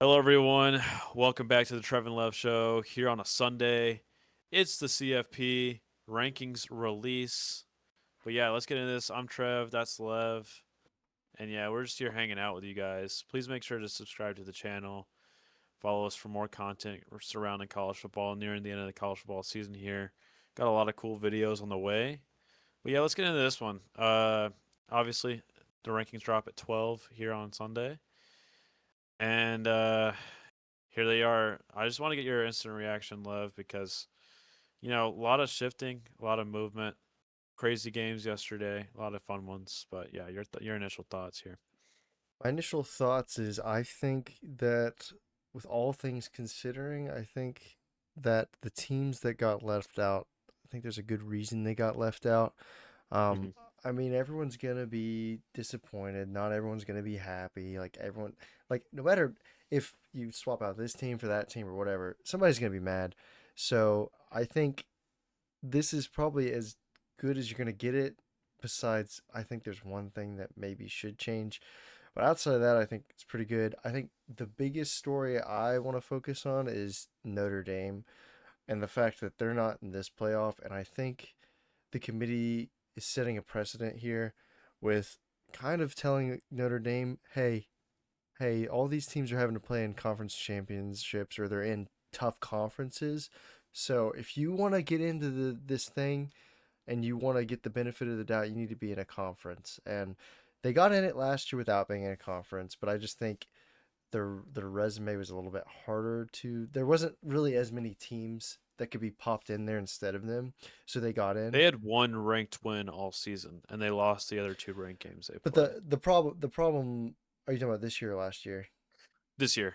Hello, everyone. Welcome back to the Trev and Lev Show here on a Sunday. It's the CFP rankings release. But yeah, let's get into this. I'm Trev. That's Lev. And yeah, we're just here hanging out with you guys. Please make sure to subscribe to the channel. Follow us for more content surrounding college football, nearing the end of the college football season here. Got a lot of cool videos on the way. But yeah, let's get into this one. Obviously, the rankings drop at 12 here on Sunday. And here they are. I just want to get your instant reaction, Lev, because a lot of shifting, a lot of movement, crazy games yesterday, a lot of fun ones. But yeah, your initial thoughts here. My initial thoughts is I think that with all things considering, I think that the teams that got left out, I think there's a good reason they got left out. Um, Hmm. I mean, everyone's gonna be disappointed. Not everyone's gonna be happy. No matter if you swap out this team for that team or whatever, somebody's gonna be mad. So I think this is probably as good as you're gonna get it. Besides, I think there's one thing that maybe should change. But outside of that, I think it's pretty good. I think the biggest story I want to focus on is Notre Dame and the fact that they're not in this playoff. And I think the committee is setting a precedent here with kind of telling Notre Dame, hey, all these teams are having to play in conference championships or they're in tough conferences. So if you want to get into this thing and you want to get the benefit of the doubt, you need to be in a conference. And they got in it last year without being in a conference, but I just think their resume was a little bit harder to. There wasn't really as many teams that could be popped in there instead of them, so they got in. They had one ranked win all season, and they lost the other two ranked games they But played the problem. Are you talking about this year or last year? this year.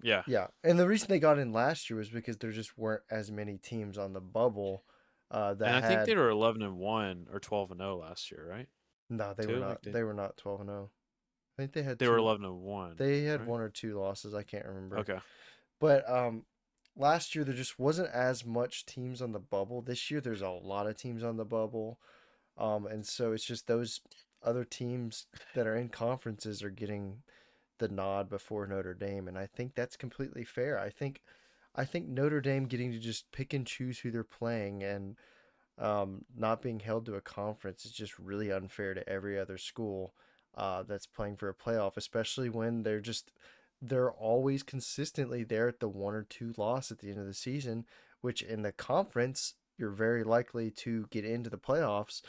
Yeah, Yeah, and the reason they got in last year was because there just weren't as many teams on the bubble and that I think had. they were 11-1 or 12-0 last year, right? No, they were Two, not. like They were not 12-0. I think they had they were two. 11-1, They had right? one or two losses. I can't remember. Okay. But last year there just wasn't as much teams on the bubble. This year there's a lot of teams on the bubble. And so it's just those other teams that are in conferences are getting the nod before Notre Dame, and I think that's completely fair. I think Notre Dame getting to just pick and choose who they're playing and not being held to a conference is just really unfair to every other school that's playing for a playoff, especially when they're always consistently there at the one or two loss at the end of the season, which in the conference you're very likely to get into the playoffs,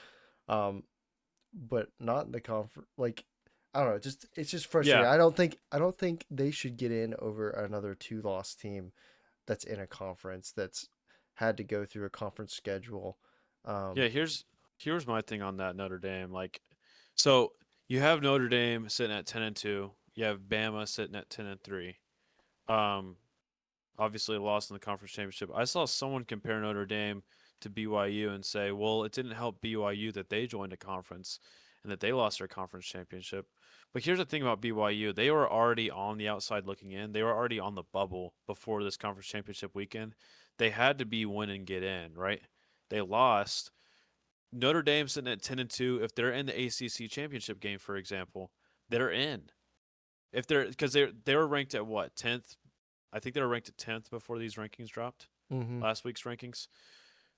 um, but not in the conference. Like I don't know, it's just frustrating. Yeah, I don't think they should get in over another two loss team that's in a conference that's had to go through a conference schedule. yeah. Um, Here's my thing on that Notre Dame. So you have Notre Dame sitting at 10-2. You have Bama sitting at 10-3. Um, Obviously lost in the conference championship. I saw someone compare Notre Dame to BYU and say, well, it didn't help BYU that they joined a conference and that they lost their conference championship. But here's the thing about BYU. They were already on the outside looking in. They were already on the bubble before this conference championship weekend. They had to be win and get in, right? They lost. Notre Dame sitting at 10-2. If they're in the ACC championship game, for example, they're in. If they're because they were ranked at what 10th. I think they were ranked at 10th before these rankings dropped, hmm last week's rankings.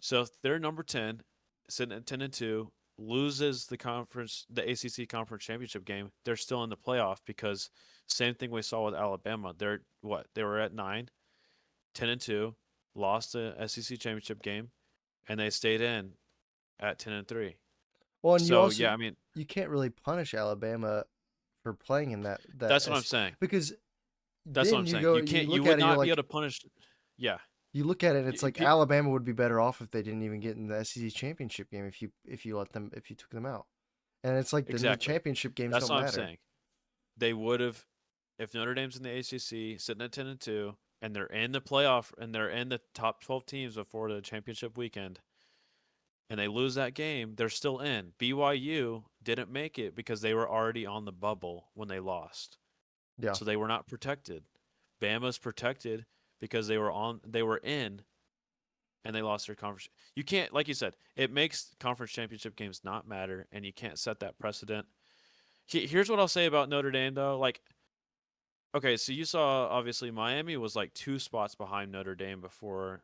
So if they're number 10, sitting at 10-2, loses the ACC conference championship game, they're still in the playoff because same thing we saw with Alabama. They were at 9, 10-2, lost the SEC championship game, and they stayed in at 10-3. well, and So yeah, I mean you can't really punish Alabama for playing in that that's what I'm saying. because That's what I'm then saying. you You look would at it, you're not be able like to punish. Yeah, you look at it, and it's you, like Alabama would be better off if they didn't even get in the SEC championship game if you took them out, and it's like then the exactly. championship games That's don't what I'm matter. saying. They would have if Notre Dame's in the ACC, sitting at 10-2, and they're in the playoff and they're in the top 12 teams before the championship weekend, and they lose that game, they're still in. BYU didn't make it because they were already on the bubble when they lost, Yeah, so they were not protected. Bama's protected because they were in, and they lost their conference. You can't, like you said, it makes conference championship games not matter, and you can't set that precedent. Here's what I'll say about Notre Dame though, like Okay, so you saw obviously Miami was like 2 spots behind Notre Dame before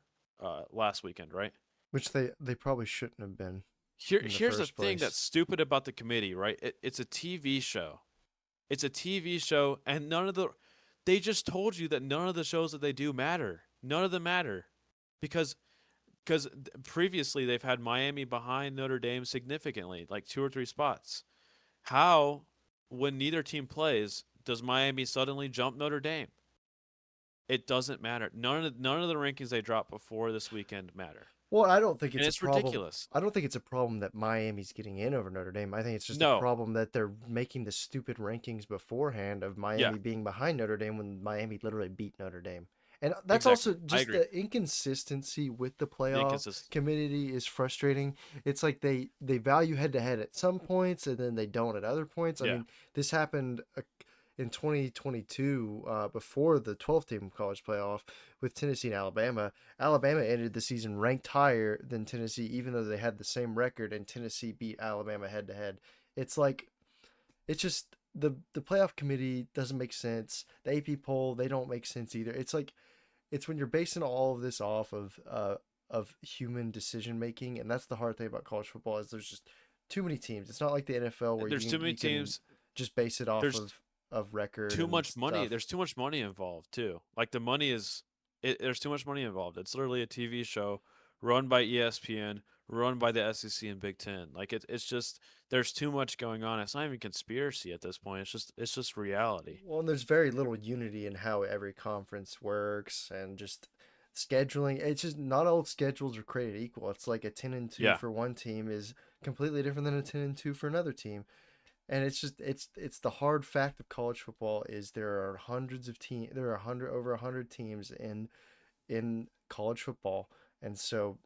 last weekend, right? which they probably shouldn't have been in the Here's the first thing that's place. stupid about the committee, right? It's a TV show. It's a TV show, and they just told you that none of the shows that they do matter. None of them matter because because previously they've had Miami behind Notre Dame significantly, like 2 or 3 spots. How, when neither team plays, does Miami suddenly jump Notre Dame? It doesn't matter. None of the rankings they dropped before this weekend matter, Well, I don't think and it's a it's problem. ridiculous. I don't think it's a problem that Miami's getting in over Notre Dame. I think it's just a No, problem that they're making the stupid rankings beforehand of yeah, Miami being behind Notre Dame when Miami literally beat Notre Dame. And that's also exactly. I just agree. the inconsistency with the The playoff inconsistent. committee is frustrating. It's like they value head to head at some points and then they don't at other points. I Yeah, mean, this happened in 2022 before the 12th team college playoff with Tennessee and Alabama. Alabama ended the season ranked higher than Tennessee, even though they had the same record, and Tennessee beat Alabama head to head. It's like it's just the playoff committee doesn't make sense. The AP poll they don't make sense either. It's like it's when you're basing all of this off of human decision making, and that's the hard thing about college football is there's just too many teams. It's not like the NFL where there's too many you can teams. just base it off There's of record too and much money. stuff. There's too much money involved too. Like the money is, there's too much money involved. It's literally a TV show run by ESPN, run by the SEC and Big Ten. Like it's just there's too much going on. It's not even conspiracy at this point. It's just reality. Well, and there's very little unity in how every conference works and just scheduling. It's just not all schedules are created equal. It's like a 10-2 Yeah, for one team is completely different than a 10-2 for another team. And it's just it's the hard fact of college football is there are hundreds of teams, there are 100 over 100 teams in college football. And so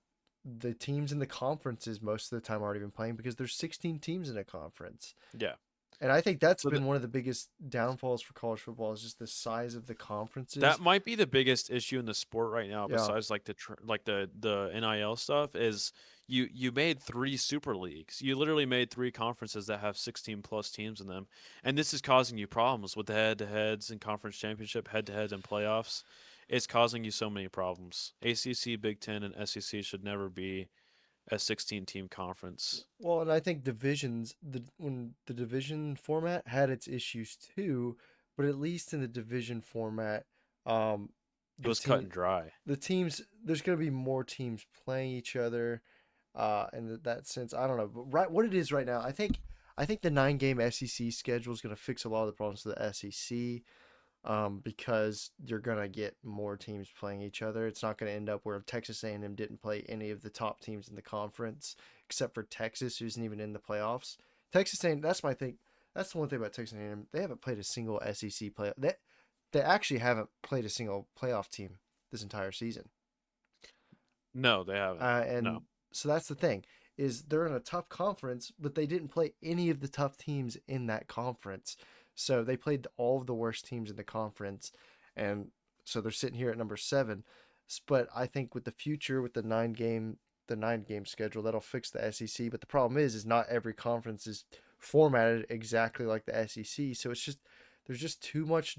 the teams in the conferences most of the time aren't even playing because there's 16 teams in a conference. yeah. And I think that's So the, been one of the biggest downfalls for college football is just the size of the that conferences. might be the biggest issue in the sport right now, Yeah. besides like the NIL stuff. Is you made 3 super leagues. You literally made 3 conferences that have 16 plus teams in them, and this is causing you problems with the head-to-heads and conference championship, head-to-heads and playoffs. It's causing you so many problems. ACC, Big Ten, and SEC should never be a 16-team conference. Well, and I think divisions the when the division format had its issues too, but at least in the division format, um, It the was cut team and dry. the teams there's going to be more teams playing each other, in that sense. I don't know, but right what it is right now, I think the 9 game SEC schedule is going to fix a lot of the problems of the SEC. Because you're gonna get more teams playing each other. It's not gonna end up where Texas A&M didn't play any of the top teams in the conference, except for Texas, who isn't even in the playoffs. Texas A&M, that's my thing. That's the one thing about Texas A&M. They haven't played a single SEC playoff. They actually haven't played a single playoff team this entire season. No, they haven't. And No. so that's the thing is they're in a tough conference, but they didn't play any of the tough teams in that conference. So they played all of the worst teams in the conference, and so they're sitting here at number 7. But I think with the future, with the 9 game schedule, that'll fix the SEC. But the problem is not every conference is formatted exactly like the SEC. So it's just there's just too much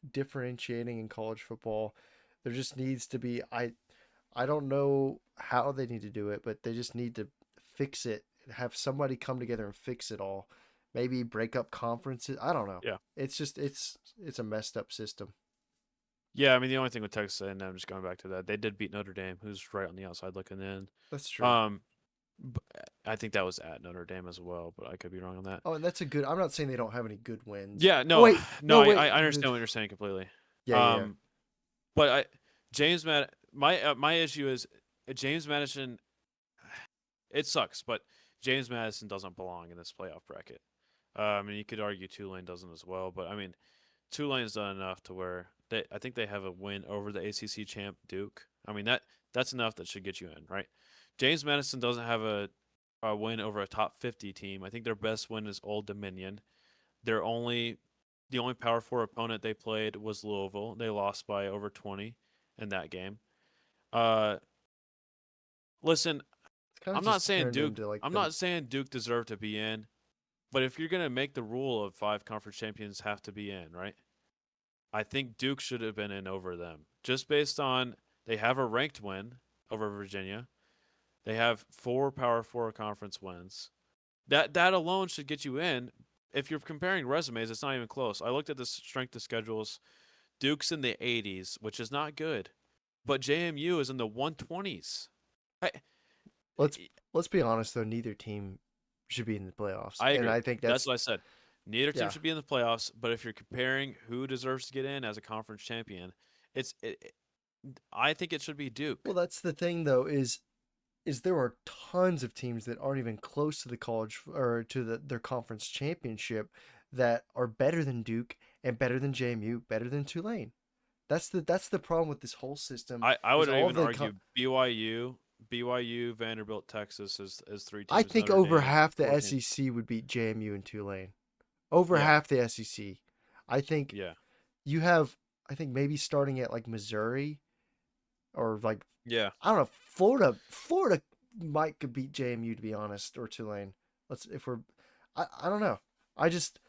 differentiating in college football. There just needs to be I don't know how they need to do it, but they just need to fix it. Have somebody come together and fix it all. Maybe break up conferences. I don't know. Yeah. It's just it's a messed up system. Yeah, I mean the only thing with Texas A&M, just going back to that, they did beat Notre Dame, who's right on the outside looking in. That's true. Um, I think that was at Notre Dame as well, but I could be wrong on that. Oh, and that's a good. I'm not saying they don't have any good wins. Yeah, Oh no, wait, no, no I wait. understand what you're saying completely. Yeah, yeah, yeah. Um, but James my issue is James Madison. It sucks, but James Madison doesn't belong in this playoff bracket. And you could argue Tulane doesn't as well, but I mean, Tulane's done enough to where I think they have a win over the ACC champ Duke. I mean that's enough that should get you in, right? James Madison doesn't have a win over a top 50 team. I think their best win is Old Dominion. The only Power Four opponent they played was Louisville. They lost by over 20 in that game. Uh, Listen, It's kind of I'm not just saying turned Duke. into like I'm the not saying Duke deserved to be in, but if you're gonna make the rule of 5 conference champions have to be in, right? I think Duke should have been in over them, just based on they have a ranked win over Virginia. They have 4 Power 4 conference wins. That alone should get you in. If you're comparing resumes, it's not even close. I looked at the strength of schedules. Duke's in the 80s, which is not good, but JMU is in the 120s. I Let's let's be honest though, neither team should be in the playoffs, I and agree. I think That's that's what I said. Neither team yeah. should be in the playoffs, but if you're comparing who deserves to get in as a conference champion, it's I think it should be Well, Duke. that's the thing though is there are tons of teams that aren't even close to the college or to their conference championship that are better than Duke and better than JMU, better than Tulane. That's the problem with this whole system I is would all even the argue BYU, Vanderbilt, Texas is 3 teams. I think Notre over Dame, half the 4 teams. SEC would beat JMU and Tulane. Over Yeah, half the SEC. I think yeah, you have I think maybe starting at like Missouri or like yeah. I don't know, Florida might could beat JMU to be honest or Tulane. Let's if we're I don't know. I just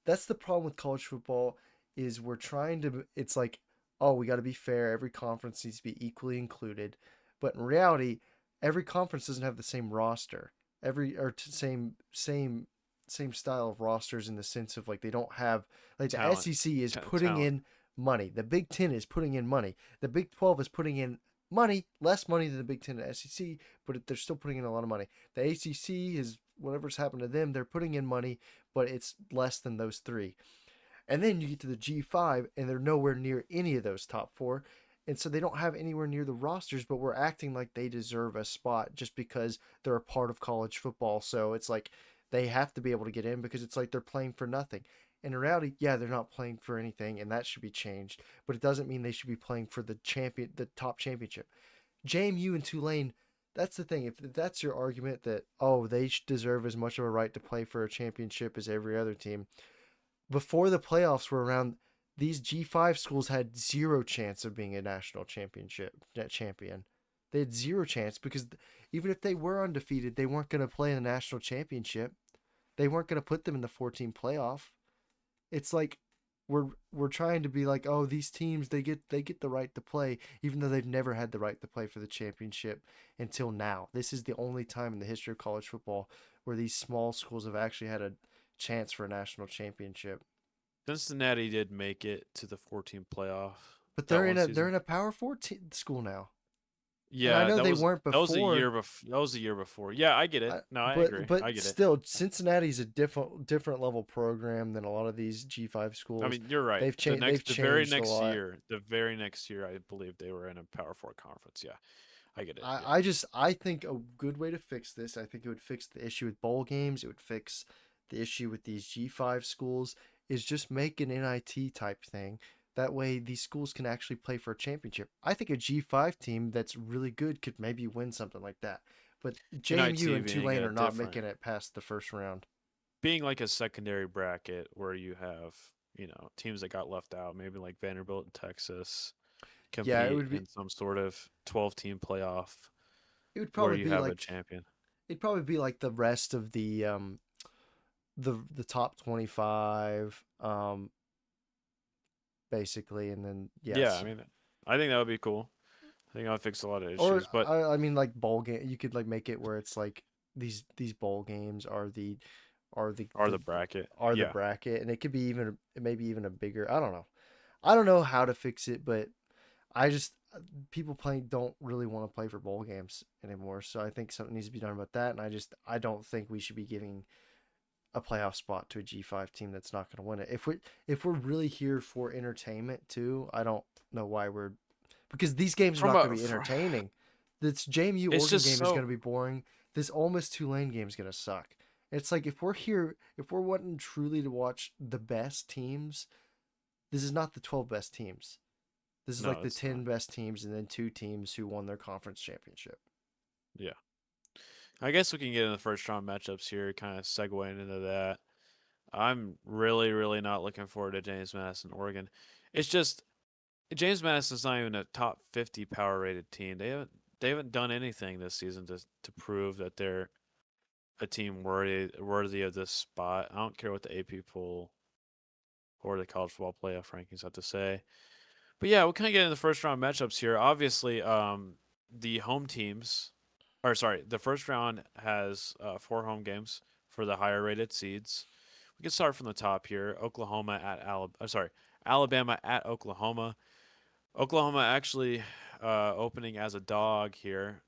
that's the problem with college football is we're trying to it's like oh we got to be fair, every conference needs to be equally included, but in reality every conference doesn't have the same roster, every or same style of rosters in the sense of like they don't have like the Talent, SEC is putting talent. in money, the Big 10 is putting in money, the Big 12 is putting in money, less money than the Big 10 and SEC, but they're still putting in a lot of money. The ACC is whatever's happened to them, they're putting in money, but it's less than those three. And then you get to the G5, and they're nowhere near any of those top four. And so they don't have anywhere near the rosters, but we're acting like they deserve a spot just because they're a part of college football. So it's like they have to be able to get in because it's like they're playing for nothing. And in reality, yeah, they're not playing for anything, and that should be changed. But it doesn't mean they should be playing for the top championship. JMU and Tulane, that's the thing. If that's your argument that oh they deserve as much of a right to play for a championship as every other team, before the playoffs were around, these G5 schools had zero chance of being a national championship champion. They had zero chance because even if they were undefeated, they weren't going to play in the national championship. They weren't going to put them in the 14 playoff. It's like we're trying to be like, oh, these teams they get the right to play, even though they've never had the right to play for the championship until now. This is the only time in the history of college football where these small schools have actually had a chance for a national championship. Cincinnati did make it to the 14 playoff But that they're in one a they're season. in a Power Four school now, and I Yeah, know they weren't that was a before. year before. That was a year before. Yeah, I get it. No, I But agree. but I get it. still, Cincinnati's a different level program than a lot of these G5 I schools. mean, you're right. They've changed a lot. The very next year, I believe they were in a Power 4 conference. Yeah, I get it. Yeah. I think a good way to fix this, I think it would fix the issue with bowl games, it would fix the issue with these G5 schools, is just make an NIT type thing. That way these schools can actually play for a championship. I think a G5 team that's really good could maybe win something like that. But JMU NIT and being Tulane a are not different, making it past the first round. being like a secondary bracket where you have, teams that got left out, maybe like Vanderbilt and Texas Yeah, compete in some sort of 12-team playoff it would where probably you be have a like champion. it'd probably be like the rest of the top 25 basically, and then Yeah, yes. I mean, I think that would be cool. I think that would fix a lot of Or issues. But I mean like bowl game you could like make it where it's like these bowl games are are the, or the the bracket. are the Yeah. bracket, and it could be even maybe even a bigger, I don't know. I don't know how to fix it, but I just people playing don't really want to play for bowl games anymore, so I think something needs to be done about that, and I don't think we should be giving a playoff spot to a G5 team that's not going to win it. If we're really here for entertainment too, I don't know why we're because these games are From not a going to be entertaining. This JMU it's Oregon just game is going so to be boring. This almost Tulane game is going to suck. It's like if we're here, if we're wanting truly to watch the best teams, this is not the 12 best teams. This is no, like the it's 10 not. best teams and then two teams who won their conference championship. Yeah. I guess we can get in the first round matchups here, kind of segueing into that. I'm really, really not looking forward to James Madison, Oregon. It's just James Madison's not even a top 50 power rated team. They haven't done anything this season to prove that they're a team worthy of this spot. I don't care what the AP poll or the college football playoff rankings, I have to say. But yeah, we'll kind of get into the first round matchups here. Obviously, the home teams, or sorry, the first round has 4 home games for the higher rated seeds. We can start from the top here. Oklahoma at Alabama at Oklahoma. Oklahoma actually opening as a dog here.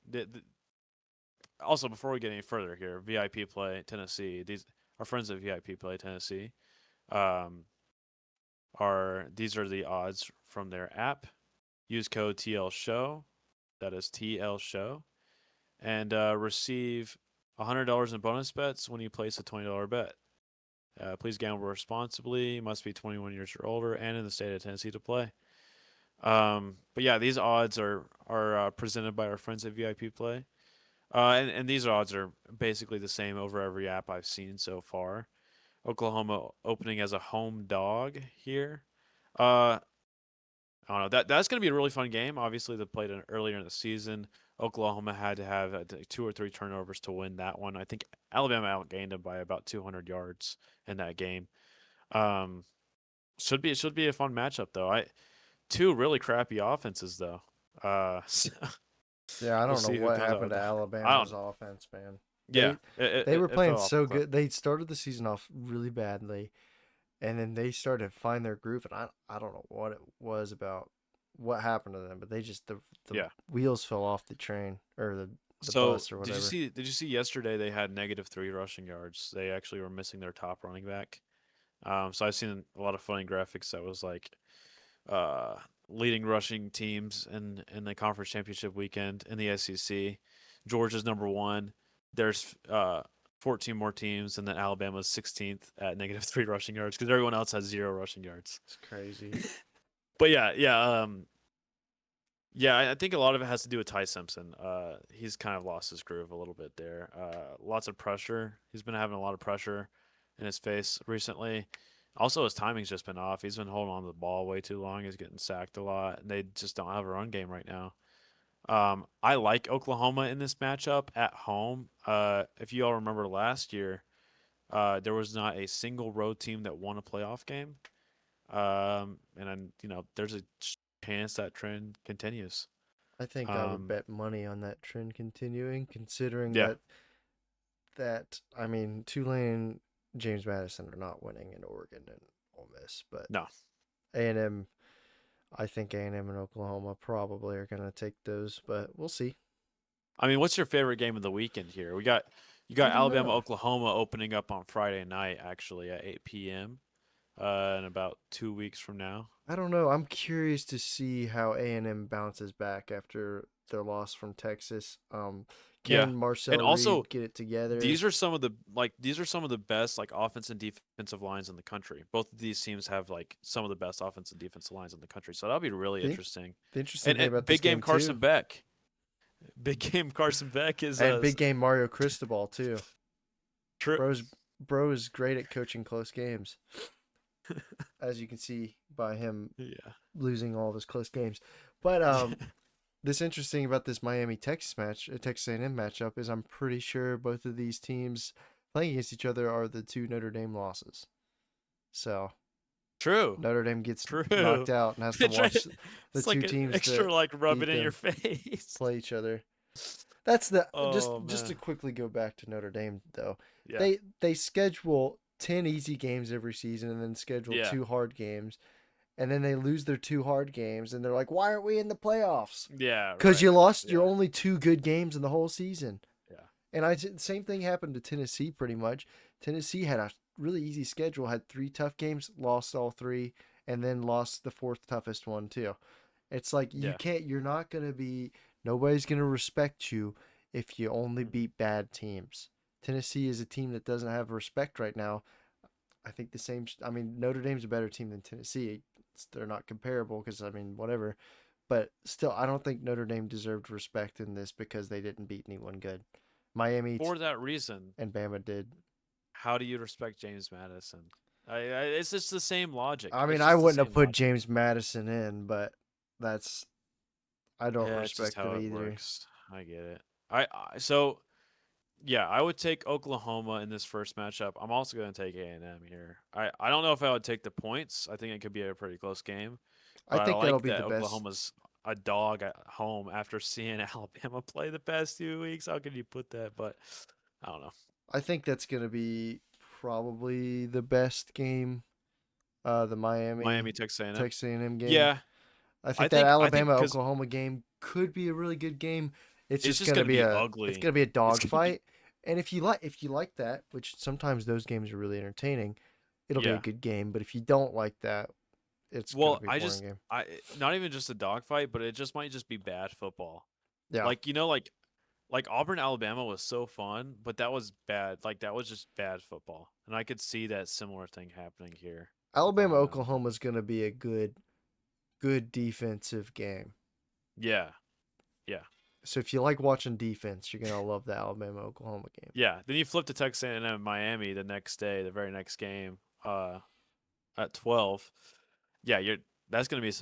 Also, before we get any further here, VIP play Tennessee. These our friends at VIP play Tennessee. Um, these are the odds from their app. Use code TL Show. That is TL Show, and receive $100 in bonus bets when you place a $20 bet. Please gamble responsibly. Must be 21 years or older and in the state of Tennessee to play. But yeah, these odds are presented by our friends at VIP Play, and these odds are basically the same over every app I've seen so far. Oklahoma opening as a home dog here. I don't know. That's going to be a really fun game. Obviously, they played it earlier in the season. Oklahoma had to have 2 or 3 turnovers to win that one. I think Alabama outgained them by about 200 yards in that game. Um, should be a fun matchup though. Two really crappy offenses though. So Yeah, I we'll don't know see who what comes out happened with to that. I Alabama's don't. offense, man. Yeah, They they were it playing fell off a so cliff. good. They started the season off really badly, and then they started to find their groove. And I don't know what it was about what happened to them, but they just the Yeah. wheels fell off the train or the So bus or whatever. did you see yesterday they had -3 rushing yards? They actually were missing their top running back. So I've seen a lot of funny graphics that was like uh, leading rushing teams in the conference championship weekend in the SEC. Georgia's #1. There's 14 more teams, and then Alabama's 16th at -3 rushing yards because everyone else has 0 rushing yards. It's crazy. But yeah, I think a lot of it has to do with Ty Simpson. He's kind of lost his groove a little bit there. Lots of pressure. He's been having a lot of pressure in his face recently. Also, his timing's just been off. He's been holding on to the ball way too long. He's getting sacked a lot, and they just don't have a run game right now. I like Oklahoma in this matchup at home. If you all remember last year, there was not a single road team that won a playoff game. And then there's a chance that trend continues. I think I would Um, bet money on that trend continuing, considering yeah, that I mean Tulane, James Madison are not winning in Oregon and Ole Miss, but no. A&M, I think A&M and Oklahoma probably are going to take those, but we'll see. I mean, what's your favorite game of the weekend here? You I got don't Alabama know. Oklahoma opening up on Friday night actually at 8 p.m. In about 2 weeks from now. I don't know. I'm curious to see how A&M bounces back after their loss from Texas. Yeah. Can And Marcel also Reed get it together? these are some of the best like offensive and defensive lines in the country. Both of these teams have like some of the best offensive and defensive lines in the country. So that'll be really The, interesting. the interesting And, thing and about this big game game Carson too, Beck. Big game Carson Beck is and big game Mario Cristobal too. true. Bro is great at coaching close games, as you can see by him Yeah. losing all of his close games. But this interesting about this Miami Texas match, Texas A&M matchup, is I'm pretty sure both of these teams playing against each other are the 2 Notre Dame losses. So True. Notre Dame gets True. knocked out and has to watch the It's two like an teams that extra like rub beat it in your them face. play each other. That's the Oh just to man. quickly go back to Notre Dame though. Yeah. They schedule 10 easy games every season and then schedule Yeah. 2 hard games. And then they lose their 2 hard games and they're like, "Why aren't we in the playoffs?" Yeah, Cuz you right. lost your Yeah. only 2 good games in the whole season. Yeah. And same thing happened to Tennessee pretty much. Tennessee had a really easy schedule, had 3 tough games, lost all 3 and then lost the 4th toughest one too. It's like Yeah. you're not going to be nobody's going to respect you if you only Mhm. beat bad teams. Tennessee is a team that doesn't have respect right now. I think the same I mean Notre Dame's a better team than Tennessee. They're not comparable because I mean whatever. But still I don't think Notre Dame deserved respect in this because they didn't beat anyone good. Miami For that reason, and Bama did. how do you respect James Madison? It's just the same logic. I mean, It's I just the wouldn't have same put logic. James Madison in, but that's I don't Yeah, it's just respect how him it either. works. I get it. So Yeah, I would take Oklahoma in this first matchup. I'm also going to take A&M here. I don't know if I would take the points. I think it could be a pretty close game, I but I think that'll like be that the best. Oklahoma's a dog at home after seeing Alabama play the past 2 weeks. How could you put that? But I don't know. I think that's gonna be probably the best game. The Miami, Miami Texas A&M. Texas A&M game. Yeah, I I think that think I think Alabama because Oklahoma game could be a really good game. It's it's just just gonna going to be be a it's ugly. gonna be a It's going to be dogfight. And if you like that, which sometimes those games are really entertaining, it'll be a yeah. good game. But if you don't like that, it's gonna Well, be a boring game. I not even just a dogfight, but it just might just be bad football. Yeah, Like like Auburn, Alabama was so fun, but that was bad. Like that was just bad football, and I could see that similar thing happening here. Alabama Oklahoma, Alabama. Oklahoma is gonna be a good defensive game. Yeah, yeah, So if you like watching defense, you're gonna love the Alabama Oklahoma game. yeah. Then you flip to Texas A&M, Miami the next day, the very next game, at 12. Yeah, you're. That's gonna be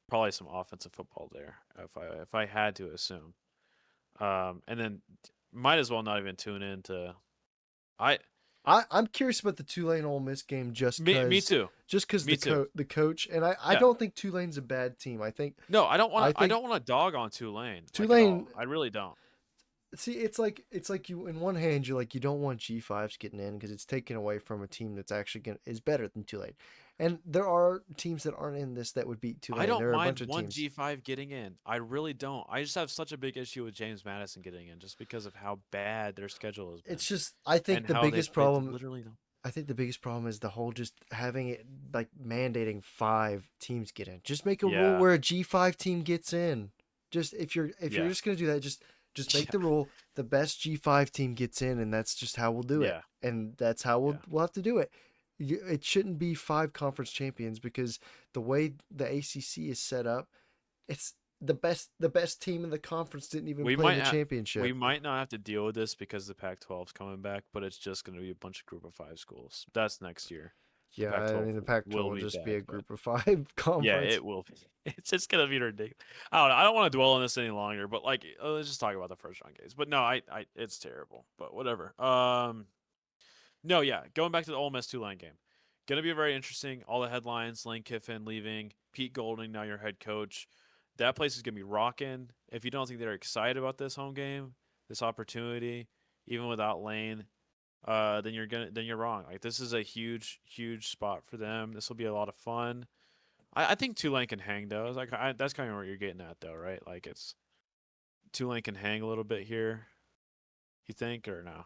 probably some offensive football there. If I had to assume, and then might as well not even tune into. I I'm curious about the Tulane Ole Miss game me too, just cause me too. the coach and I Yeah. don't think Tulane's a bad team. No, I don't want I to. I think don't want to dog on Tulane like at Tulane. all. I really don't. See, it's like you in one hand you're like you don't want G5s getting in because it's taken away from a team that's actually is better than Tulane, and there are teams that aren't in this that would beat I Tulane. don't There are a mind bunch of one teams. G5 getting in. I really don't. I just have such a big issue with James Madison getting in, just because of how bad their schedule has been It's just I think and the how they've biggest played. problem Literally, no. I think the biggest problem is the whole just having it like mandating 5 teams get in. Just make a rule Yeah, where a G5 team gets in. Just if you're yeah, just gonna do that, just make the rule the best G5 team gets in, and that's just how we'll do it. yeah, And that's how we'll yeah. we'll have to do it. It shouldn't be 5 conference champions because the way the ACC is set up, it's the best team in the conference didn't even We play in might the we championship. might not have to deal with this because the Pac-12 is coming back, but it's just going to be a bunch of Group of Five schools. That's next year. The Yeah, I Pac-12 mean the Pac-12 will will be just be back, a but group of 5 yeah, conference. it will be. It's just gonna be ridiculous. I don't know. I don't want to dwell on this any longer, but like, let's just talk about the first round games. But no, it's terrible. But whatever. No, yeah. Going back to the Ole Miss Tulane game, gonna be very interesting. All the headlines: Lane Kiffin leaving, Pete Golding now your head coach. That place is gonna be rocking. If you don't think they're excited about this home game, this opportunity, even without Lane, then you're wrong. Like this is a huge spot for them. This will be a lot of fun. I think Tulane can hang though. That's kind of what you're getting at though, right? Like it's Tulane can hang a little bit here. You think or no?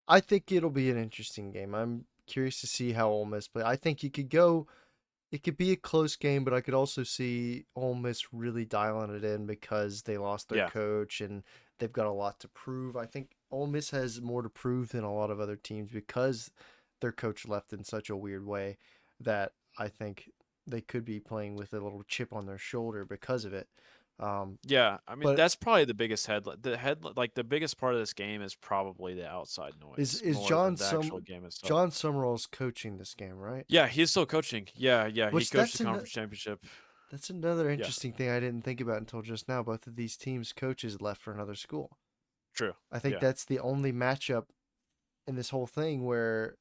I think it'll be an interesting game. I'm curious to see how Ole Miss play. I think it could be a close game, but I could also see Ole Miss really dialing it in because they lost their Yeah, coach and they've got a lot to prove. I think Ole Miss has more to prove than a lot of other teams because their coach left in such a weird way that I think they could be playing with a little chip on their shoulder because of it. Um, yeah. I mean, but that's probably the biggest like the biggest part of this game is probably the outside is noise is more John than the actual game itself. John Summerall's coaching this game, right? Yeah, he's still coaching. Yeah, yeah. He Which coached the conference championship. that's another Yeah, interesting thing I didn't think about until just now. Both of these teams' coaches left for another school. true. I think Yeah. that's the only matchup in this whole thing where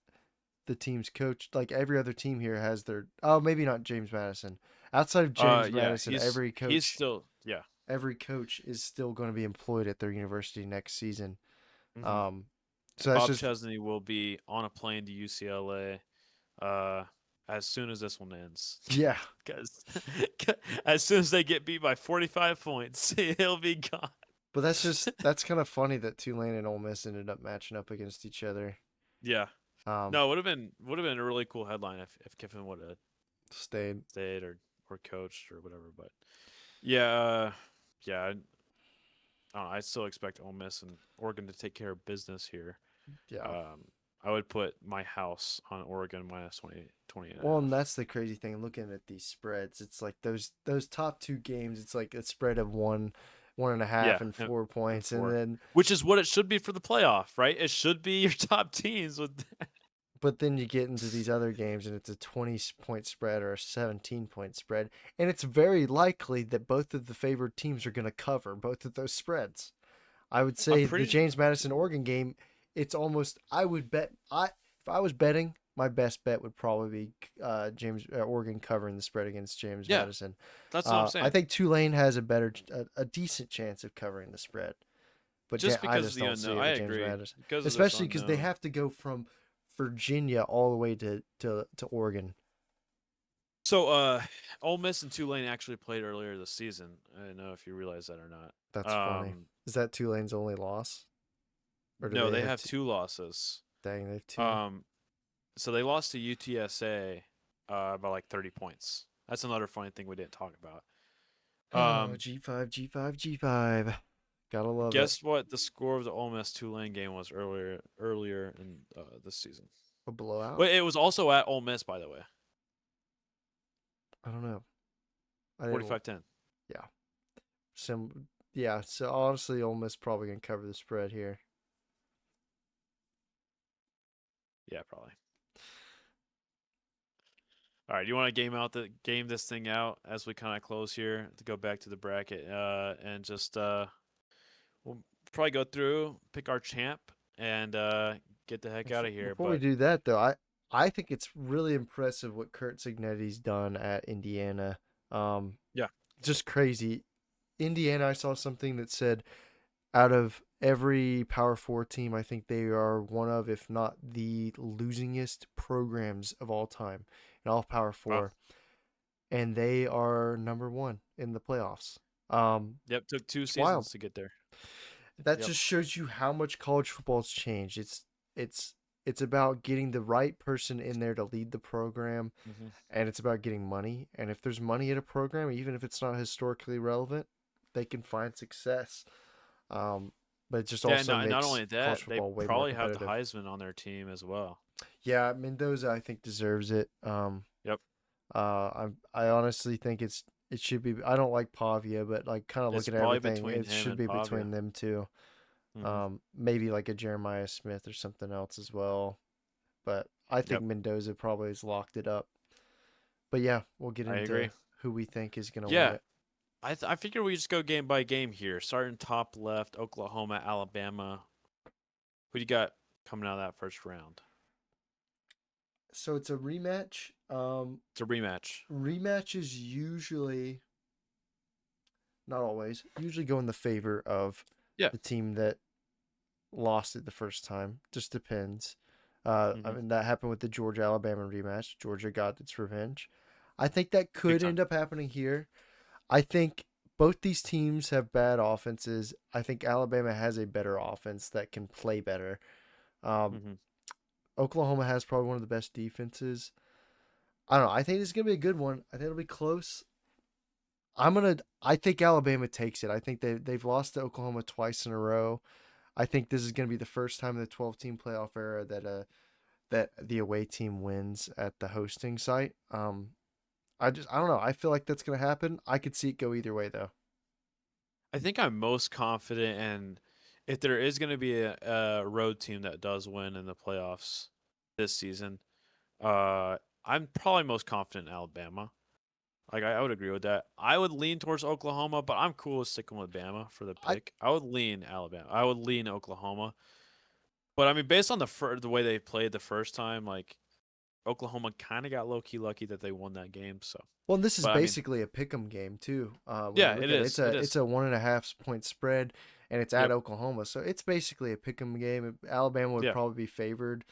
the team's coach, like every other team here, has their. Oh, maybe not James Madison. Outside of James Yeah. Madison, He's still yeah. every coach is still going to be employed at their university next season. hmm Um, so that's Bob just Chesney will be on a plane to UCLA uh, as soon as this one ends. yeah. Because as soon as they get beat by 45 points, he'll be gone. But that's kind of funny that Tulane and Ole Miss ended up matching up against each other. Yeah. Um, No, would have been a really cool headline if Kiffin would have stayed. stayed or coached or whatever. But yeah, yeah. I don't know, I still expect Ole Miss and Oregon to take care of business here. Yeah. Um, I would put my house on Oregon minus 20 and a Well, and half. that's the crazy thing. Looking at these spreads, it's like those top 2 games. It's like a spread of 1.5, Yeah, and and, 4 points, and four, then which is what it should be for the playoff, right? It should be your top teams with. but then you get into these other games, and it's a 20-point spread or a 17-point spread, and it's very likely that both of the favored teams are going to cover both of those spreads. I would I'm say the pretty. James Madison Oregon game, it's almost. I would bet. If I was betting, my best bet would probably be James Oregon covering the spread against James Yeah, Madison. that's what I'm I saying. think Tulane has a decent chance of covering the spread, but Just I because of just the don't see unknown. it I with James agree. Madison, Because of this especially because they unknown. have to go from Virginia all the way to Oregon. So, Ole Miss and Tulane actually played earlier this season. I don't know if you realize that or not. That's funny. Is that Tulane's only loss, or do No, they they have have two? two losses. Dang, they have two. Um, so they lost to UTSA by like 30 points. That's another funny thing we didn't talk about. Oh, Um, G5, G5, G5. Gotta love it. guess what the score of the Ole Miss Tulane game was earlier in this season. A blowout? But it was also at Ole Miss, by the way. I don't know. I didn't. 45-10. Yeah. Yeah. So honestly, Ole Miss probably gonna cover the spread here. Yeah, probably. All right, you want to game this thing out as we kind of close here to go back to the bracket and just we'll probably go through, pick our champ, and get the heck out of here. Before we But do that, though, I think it's really impressive what Kurt Cignetti's done at Indiana. Um, yeah, just crazy. Indiana, I saw something that said out of every Power Four team, I think they are one of, if not the losingest programs of all time in all Power wow, Four, and they are number one in the playoffs. yep, took two It's wild. seasons to get there. That Yep. just shows you how much college football's changed. It's it's about getting the right person in there to lead the program, hmm and it's about getting money. And if there's money at a program, even if it's not historically relevant, they can find success. Um, but it just Yeah, also and not makes only college that, they football way more probably have the competitive. Heisman on their team as well. Yeah, Mendoza I think deserves it. Yep, I honestly think it should be. I don't like Pavia, but like kind of it's looking at probably everything, between it him should and be Pavia. between them two. hmm Maybe like a Jeremiah Smith or something else as well. But I think Yep, Mendoza probably has locked it up. But yeah, we'll get I into agree. who we think is gonna win Yeah, it. I figure we just go game by game here. Starting top left, Oklahoma, Alabama. Who do you got coming out of that first round? So it's a rematch. It's a rematch. Rematches usually, not always, usually go in the favor of Yeah. the team that lost it the first time. Just depends. I hmm mean that happened with the Georgia Alabama rematch. Georgia got its revenge. I think that Big could time. end up happening here. I think both these teams have bad offenses. I think Alabama has a better offense that can play better. Um, hmm Oklahoma has probably one of the best defenses. I don't know. I think this is gonna be a good one. I think it'll be close. I think Alabama takes it. I think they've lost to Oklahoma twice in a row. I think this is gonna be the first time in the 12-team playoff era that the away team wins at the hosting site. I don't know. I feel like that's gonna happen. I could see it go either way though. I think I'm most confident in if there is going to be a road team that does win in the playoffs this season. Uh, I'm probably most confident in Alabama. Like I would agree with that. I would lean towards Oklahoma, but I'm cool with sticking with Bama for the I pick. I would lean Alabama. I would lean Oklahoma. But I mean, based on the way they played the first time, like Oklahoma kind of got low key lucky that they won that game. So, Well, this is but I mean, basically a pick'em game too. When you yeah, look it at it, is. It it's is. a 1.5 point spread, and it's at Yep. Oklahoma, so it's basically a pick'em game. Alabama would Yeah. probably be favored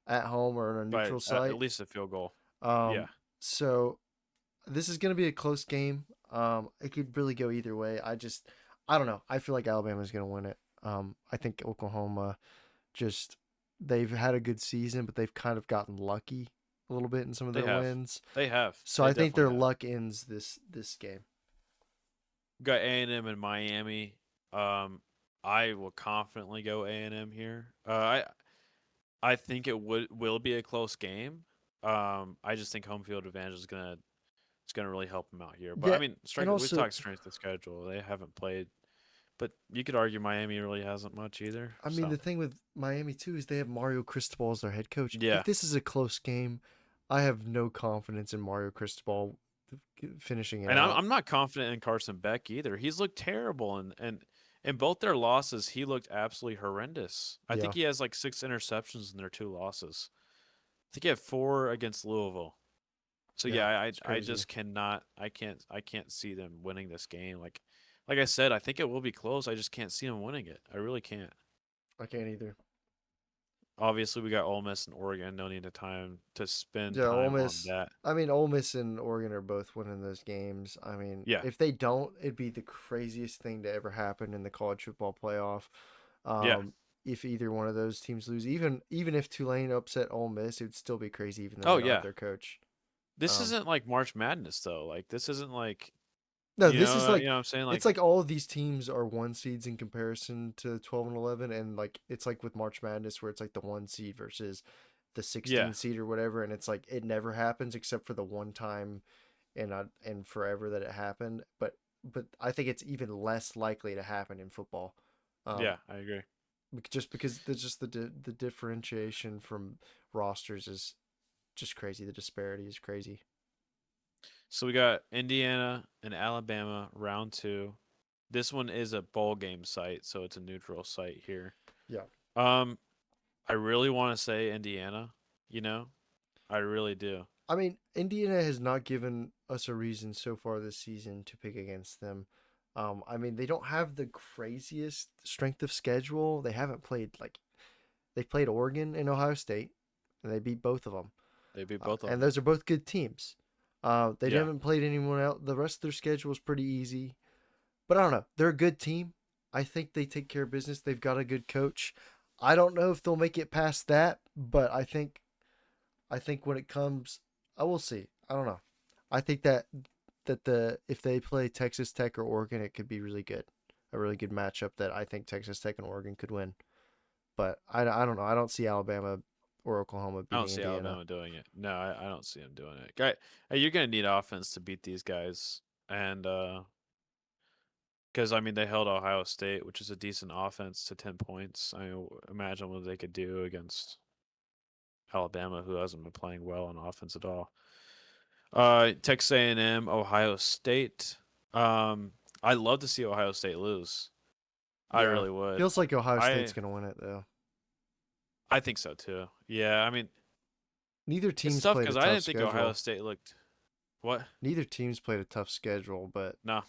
at home or on a But neutral at site. least a field goal. Yeah. So this is going to be a close game. It could really go either way. I don't know. I feel like Alabama's going to win it. I think Oklahoma just they've had a good season, but they've kind of gotten lucky a little bit in some of They their have. wins. They have. So They I think their definitely have. luck ends this game. Got A&M and Miami. Um, I will confidently go A&M here. I think it will be a close game. I just think home field advantage is gonna really help them out here. But I Yeah, mean, and strength. We also, talked strength of schedule. They haven't played, but you could argue Miami really hasn't much either. I mean, So the thing with Miami too is they have Mario Cristobal as their head coach. If yeah, this is a close game, I have no confidence in Mario Cristobal finishing it and I'm out. I'm not confident in Carson Beck either. He's looked terrible, and In both their losses, he looked absolutely horrendous. I Yeah, think he has like 6 interceptions in their 2 losses. I think he had 4 against Louisville. So yeah, yeah, it's I crazy. just cannot I can't see them winning this game. Like I said, I think it will be close. I just can't see them winning it. I really can't. I can't either. Obviously, we got Ole Miss and Oregon. No need to time to spend Yeah, Ole time on Miss. that. I mean, Ole Miss and Oregon are both winning those games. I mean, Yeah, if they don't, it'd be the craziest thing to ever happen in the college football playoff. yeah. Um, if either one of those teams lose, even if Tulane upset Ole Miss, it would still be crazy, even though Oh they don't have yeah. their coach. This Um, isn't like March Madness though. Like this isn't like no, this is you like know what I'm saying? it's Like like all of these teams are one seeds in comparison to 12 and 11, and like it's like with March Madness where it's like the one seed versus the yeah, 16 seed or whatever, and it's like it never happens except for the one time and forever that it happened. But I think it's even less likely to happen in football, um, yeah. I agree. just because there's just the differentiation from rosters is just crazy. The disparity is crazy. So we got Indiana and Alabama round two. This one is a bowl game site, so it's a neutral site here. Yeah. Um, I really want to say Indiana. You know, I really do. I mean, Indiana has not given us a reason so far this season to pick against them. I mean, they don't have the craziest strength of schedule. They haven't played like they played Oregon and Ohio State, and they beat both of them. They beat both of And them. those are both good teams. They Yeah, haven't played anyone else. The rest of their schedule is pretty easy. But I don't know. They're a good team. I think they take care of business. They've got a good coach. I don't know if they'll make it past that, but I think when it comes, I will see. I don't know. I think that the if they play Texas Tech or Oregon, it could be really good. A really good matchup that I think Texas Tech and Oregon could win. But I don't know. I don't see Alabama or Oklahoma I don't beating see Indiana. Alabama doing it. No, I don't see them doing it. Guy, hey, you're gonna need offense to beat these guys, and because I mean they held Ohio State, which is a decent offense, to 10 points. I mean, imagine what they could do against Alabama, who hasn't been playing well on offense at all. Texas A&M, Ohio State. Um, I'd love to see Ohio State lose. I Yeah. really would. Feels like Ohio State's I going to win it though. I think so too. Yeah, I mean Neither it's team's tough played a because I tough didn't think Ohio schedule. State looked what. Neither team's played a tough schedule, but No,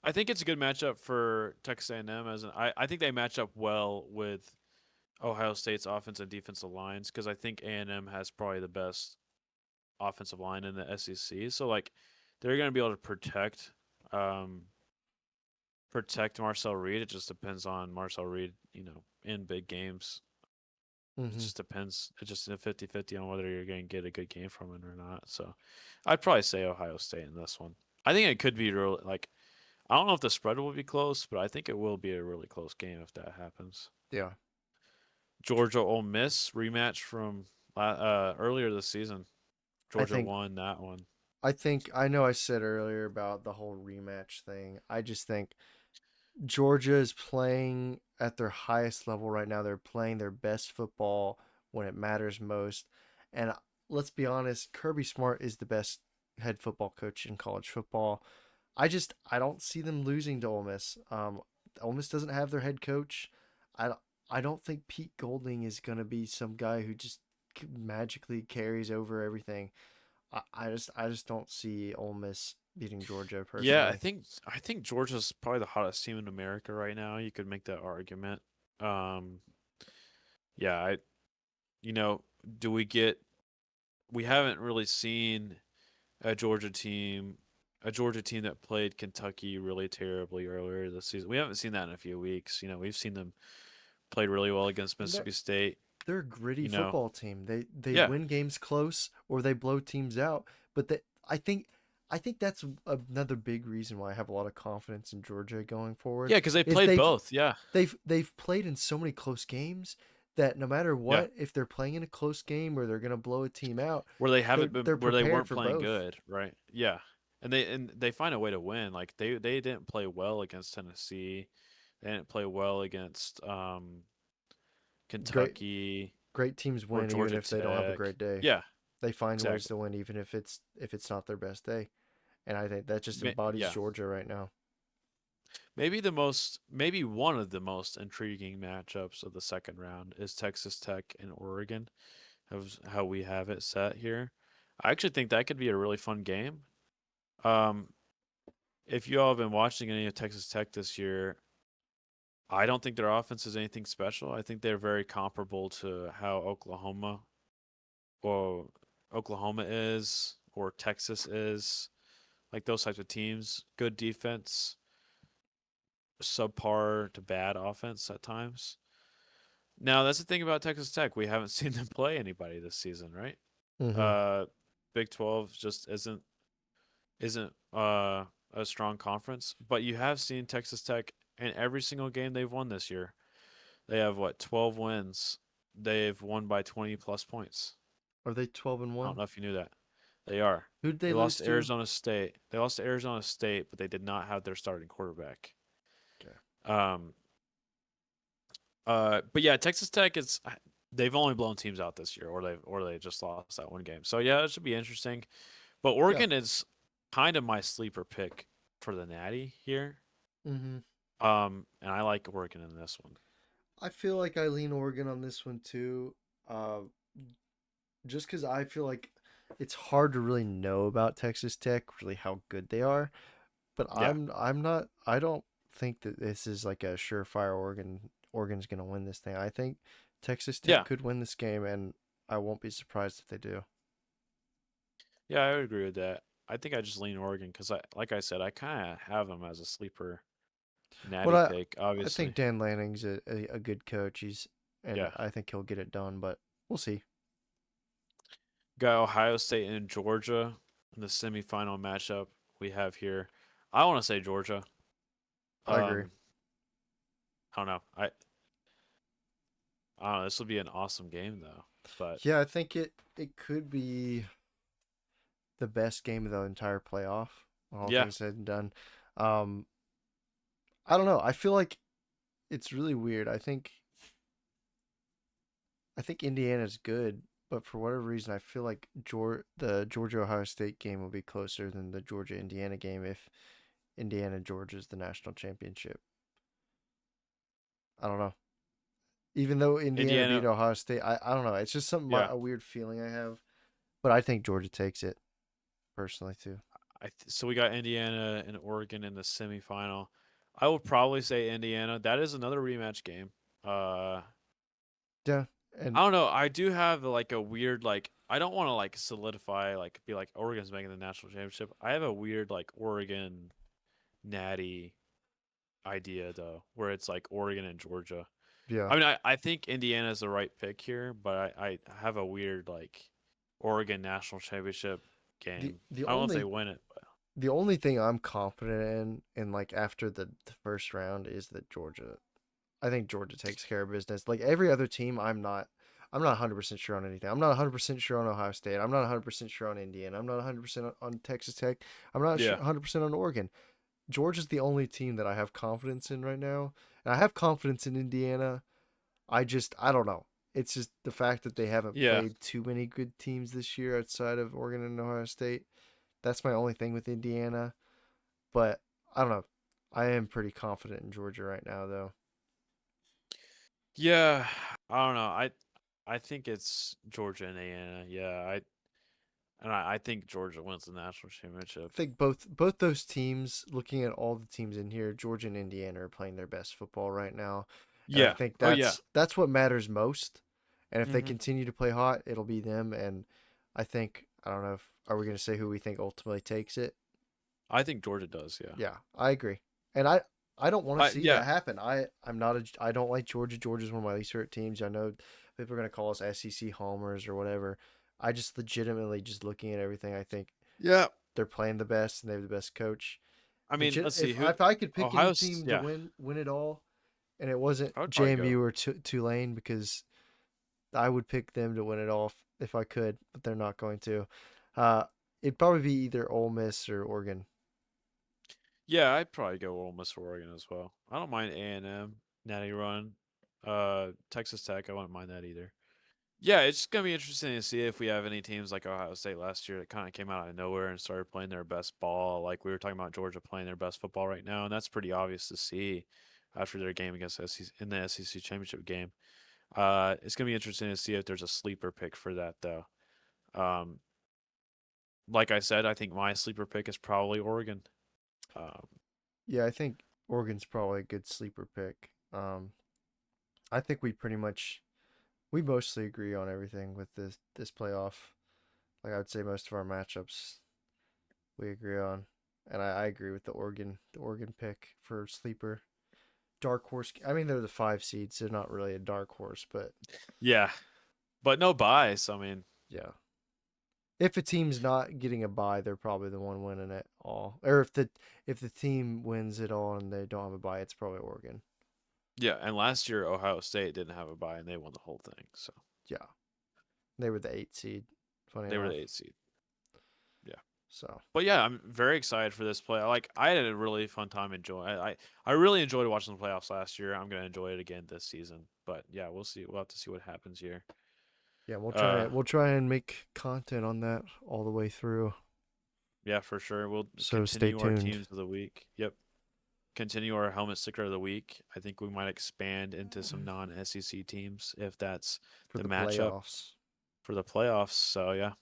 I think it's a good matchup for Texas A&M. I think they match up well with Ohio State's offensive and defensive lines because I think A&M has probably the best offensive line in the SEC. So like they're going to be able to um, protect Marcel Reed. It just depends on Marcel Reed, in big games. It hmm just depends. It's just a 50-50 on whether you're going to get a good game from it or not. So I'd probably say Ohio State in this one. I think it could be really like I don't know if the spread will be close, but I think it will be a really close game if that happens. yeah. Georgia Ole Miss rematch from earlier this season. I Georgia think won that one. I know I said earlier about the whole rematch thing. I just think Georgia is playing at their highest level right now. They're playing their best football when it matters most. And let's be honest, Kirby Smart is the best head football coach in college football. I don't see them losing to Ole Miss. Ole Miss doesn't have their head coach. I I don't think Pete Golding is gonna be some guy who just magically carries over everything. I just don't see Ole Miss beating Georgia Yeah, personally. I think Georgia's probably the hottest team in America right now. You could make that argument. Um, yeah, you know, do we get? We haven't really seen a Georgia team, a Georgia team that played Kentucky really terribly earlier this season. We haven't seen that in a few weeks. We've seen them played really well against And Mississippi State. they're a gritty You know, football team. They yeah, win games close or they blow teams out. But I think that's another big reason why I have a lot of confidence in Georgia going forward. yeah, because they Is played both. Yeah, they've played in so many close games that no matter yeah, what, if they're playing in a close game or they're gonna blow a team out, where they haven't been, they're where they prepared weren't for playing both. good, right? Yeah, and they find a way to win. Like they didn't play well against Tennessee. They didn't play well against Great Kentucky great teams or win even Georgia if they don't have a Tech. great day. Yeah, They find ways exactly. to win even if it's not their best day. And I think that just embodies Yeah, Georgia right now. maybe one of the most intriguing matchups of the second round is Texas Tech and Oregon. How we have it set here. I actually think that could be a really fun game. Um, if you all have been watching any of Texas Tech this year, I don't think their offense is anything special. I think they're very comparable to how or Oklahoma is, or Texas is, like those types of teams. Good defense, subpar to bad offense at times. Now that's the thing about Texas Tech. We haven't seen them play anybody this season, right? Mm-hmm. Uh, Big 12 just isn't a strong conference, but you have seen Texas Tech in every single game they've won this year. They have what, 12 wins. They've won by 20 plus points. Are they 12 and I don't one? know if you knew that. They are. Who did they They lost lose to to? Arizona State. They lost to Arizona State, but they did not have their starting quarterback. Okay. Um but yeah, Texas Tech is they've only blown teams out this year, or they just lost that one game. So yeah, it should be interesting. But Yeah. Oregon is kind of my sleeper pick for the Natty here. Mm-hmm. And I like Oregon in this one. I feel like I lean Oregon on this one too. Uh, just because I feel like it's hard to really know about Texas Tech, really how good they are. But Yeah, I'm not. I don't think that this is like a surefire Oregon's gonna win this thing. I think Texas Tech yeah, could win this game, and I won't be surprised if they do. yeah. I would agree with that. I think I just lean Oregon because like I said, I kind of have them as a sleeper But Natty pick. I think Obviously, Dan Lanning's a good coach. And yeah. I think he'll get it done. But we'll see. Got Ohio State and Georgia in the semifinal matchup we have here. I want to say Georgia. I agree. Um, I don't know. I don't know. This will be an awesome game though. But Yeah, I think it could be the best game of the entire playoff. All yeah, things said and done. Um, I don't know. I feel like it's really weird. I think Indiana's good, but for whatever reason, I feel like the Georgia Ohio State game will be closer than the Georgia Indiana game if Indiana Georgia's the national championship. I don't know. Even though Indiana beat Indiana. Ohio State, I don't know. It's just something Yeah. a weird feeling I have. But I think Georgia takes it personally too. So we got Indiana and Oregon in the semifinal. I would probably say Indiana. That is another rematch game. Uh, Yeah, I and don't know. I do have like a weird like. I don't want to like solidify like be like Oregon's making the national championship. I have a weird like Oregon Natty idea though, where it's like Oregon and Georgia. yeah. I mean, I think Indiana is the right pick here, but I have a weird like Oregon national championship The game. the I don't know if they only win it, but the only thing I'm confident in like after the first round is that Georgia. I think Georgia takes care of business. Like every other team, I'm not 100% sure on anything. I'm not 100% sure on Ohio State. I'm not 100% sure on Indiana. I'm not 100% on Texas Tech. I'm not yeah, 100% on Oregon. Georgia's the only team that I have confidence in right now. And I have confidence in Indiana. I don't know. It's just the fact that they haven't yeah. played too many good teams this year outside of Oregon and Ohio State. That's my only thing with Indiana. But I don't know. I am pretty confident in Georgia right now, though. Yeah, I don't know. I think it's Georgia and Indiana. Yeah, I think Georgia wins the national championship. I think both those teams, looking at all the teams in here, Georgia and Indiana are playing their best football right now, and I Yeah. think Oh yeah. that's what matters most. And if they Hmm. continue to play hot, it'll be them. And I don't know if are we going to say who we think ultimately takes it? I think Georgia does. Yeah. Yeah, I agree. And I don't want to see Yeah. that happen. I don't like Georgia. Georgia's one of my least favorite teams. I know people are going to call us SEC homers or whatever. I just legitimately just looking at everything, I think Yeah. they're playing the best and they have the best coach. I mean, let's see who If I could pick any Ohio's. team to Yeah, win it all, and it wasn't I would probably go. JMU or Tulane, because I would pick them to win it all if I could, but they're not going to. Uh, it'd probably be either Ole Miss or Oregon. Yeah, I'd probably go Ole Miss or Oregon as well. I don't mind A&M Natty Run. Texas Tech. I wouldn't mind that either. Yeah, it's gonna be interesting to see if we have any teams like Ohio State last year that kind of came out of nowhere and started playing their best ball. Like we were talking about Georgia playing their best football right now, and that's pretty obvious to see after their game against SEC in the SEC championship game. It's gonna be interesting to see if there's a sleeper pick for that though. Um, like I said, I think my sleeper pick is probably Oregon. Um, Yeah, I think Oregon's probably a good sleeper pick. I think we mostly agree on everything with this playoff. Like I would say most of our matchups we agree on. And I agree with the Oregon pick for sleeper. Dark horse. I mean, they're the 5 seeds. So they're not really a dark horse, but yeah, but no bias. I mean, yeah. If a team's not getting a bye, they're probably the one winning it all. Or if the team wins it all and they don't have a bye, it's probably Oregon. yeah, and last year Ohio State didn't have a bye and they won the whole thing, so Yeah, they were the 8 seed. Funny they were the enough. 8th seed. Yeah. So But yeah, I'm very excited for this play. Like I had a really fun time enjoying. I really enjoyed watching the playoffs last year. I'm gonna enjoy it again this season. But yeah, we'll see. We'll have to see what happens here. yeah, Uh, we'll try and make content on that all the way through. yeah, for sure. We'll So stay continue our tuned teams of the week. Yep. Continue our helmet sticker of the week. I think we might expand into some non-SEC teams if that's for the the matchup playoffs. for the playoffs. So yeah,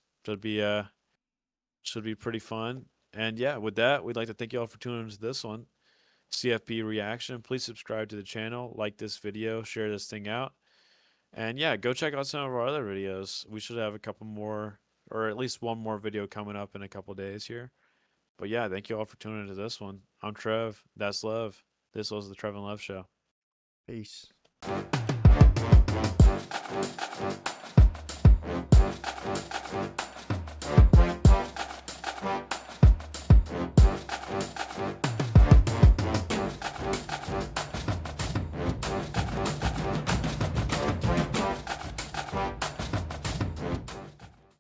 should be pretty fun. And yeah, with that, we'd like to thank you all for tuning into this one. CFP reaction. Please subscribe to the channel, like this video, share this thing out. And yeah, go check out some of our other videos. We should have a couple more, or at least one more video coming up in a couple days here. But yeah, thank you all for tuning into this one. I'm Trev. That's Lev. This was the Trev and Lev Show. Peace.